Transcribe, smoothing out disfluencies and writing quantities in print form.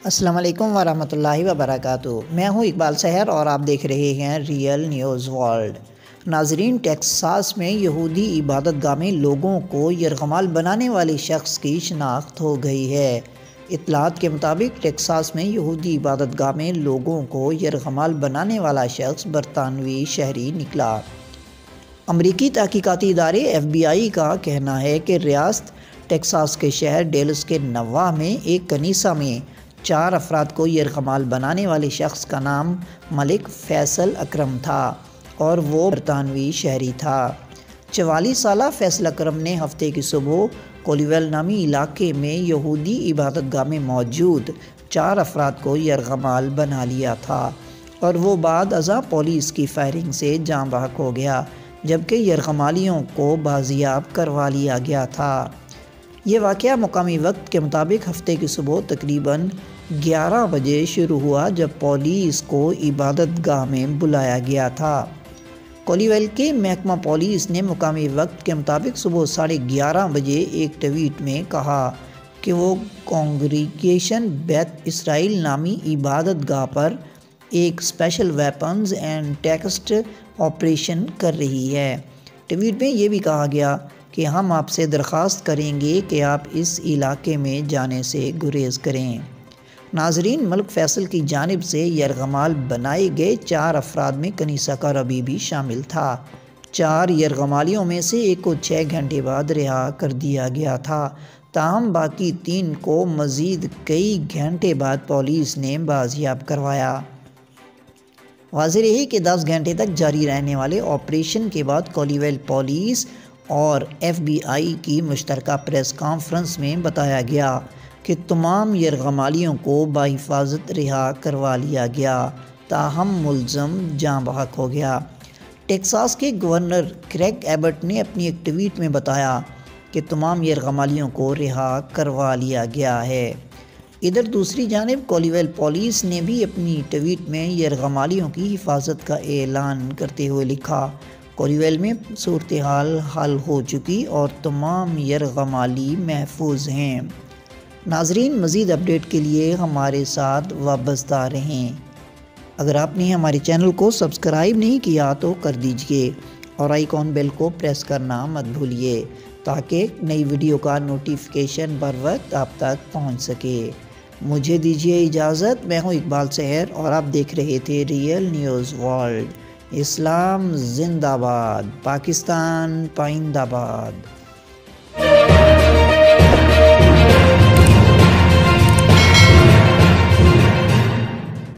السلام علیکم ورحمۃ اللہ وبرکاتہ۔ میں ہوں اقبال سحر اور آپ دیکھ رہے ہیں ریئل نیوز ورلڈ۔ ناظرین، ٹیکساس میں یہودی عبادت گاہ میں لوگوں کو یرغمال بنانے والے شخص کی شناخت ہو گئی ہے۔ اطلاعات کے مطابق ٹیکساس میں یہودی عبادت گاہ میں لوگوں کو یرغمال بنانے والا شخص برطانوی شہری نکلا۔ امریکی تحقیقاتی ادارے FBI کا کہنا ہے کہ ریاست ٹیکساس کے شہر ڈیلس کے نواح میں ایک کنیسہ میں 4 افراد کو یرغمال بنانے والے شخص کا نام ملک فیصل اکرم تھا اور وہ برطانوی شہری تھا۔ 44 سالہ فیصل اکرم نے ہفتے کی صبح کولیول نامی علاقے میں یہودی عبادت گاہ میں موجود 4 افراد کو یرغمال بنا لیا تھا اور وہ بعد ازاں پولیس کی فائرنگ سے جاں بحق ہو گیا، جبکہ یرغمالیوں کو بازیاب کروا لیا گیا تھا۔ یہ واقعہ مقامی وقت کے مطابق ہفتے کی صبح تقریباً 11 بجے شروع ہوا، جب پولیس کو عبادت گاہ میں بلایا گیا تھا۔ کولیول کے محکمہ پولیس نے مقامی وقت کے مطابق صبح 11:30 بجے ایک ٹویٹ میں کہا کہ وہ کانگریگیشن بیت اسرائیل نامی عبادت گاہ پر ایک special weapons and text operation کر رہی ہے۔ ٹویٹ میں یہ بھی کہا گیا کہ ہم آپ سے درخواست کریں گے کہ آپ اس علاقے میں جانے سے گریز کریں۔ ناظرین، ملک فیصل کی جانب سے یرغمال بنائے گئے 4 افراد میں کنیسہ کا ربی بھی شامل تھا۔ 4 یرغمالیوں میں سے ایک کو 6 گھنٹے بعد رہا کر دیا گیا تھا، تاہم باقی 3 کو مزید کئی گھنٹے بعد پولیس نے بازیاب کروایا۔ واضح رہے کہ 10 گھنٹے تک جاری رہنے والے آپریشن کے بعد کولیول پولیس اور FBI کی مشترکہ پریس کانفرنس میں بتایا گیا کہ تمام یرغمالیوں کو بحفاظت رہا کروا لیا گیا، تاہم ملزم جاں بحق ہو گیا۔ ٹیکساس کے گورنر گریگ ایبٹ نے اپنی ایک ٹویٹ میں بتایا کہ تمام یرغمالیوں کو رہا کروا لیا گیا ہے۔ ادھر دوسری جانب کولیول پولیس نے بھی اپنی ٹویٹ میں یرغمالیوں کی حفاظت کا اعلان کرتے ہوئے لکھا، کولیول میں صورتحال حل ہو چکی اور تمام یرغمالی محفوظ ہیں۔ ناظرین، مزید اپڈیٹ کے لیے ہمارے ساتھ وابستہ رہیں۔ اگر آپ نے ہمارے چینل کو سبسکرائب نہیں کیا تو کر دیجئے اور آئیکن بیل کو پریس کرنا مت بھولیے تاکہ نئی ویڈیو کا نوٹیفیکیشن بر وقت آپ تک پہنچ سکے۔ مجھے دیجیے اجازت۔ میں ہوں اقبال سحر اور آپ دیکھ رہے تھے ریئل نیوز ورلڈ۔ اسلام زندہ باد، پاکستان پائندہ باد۔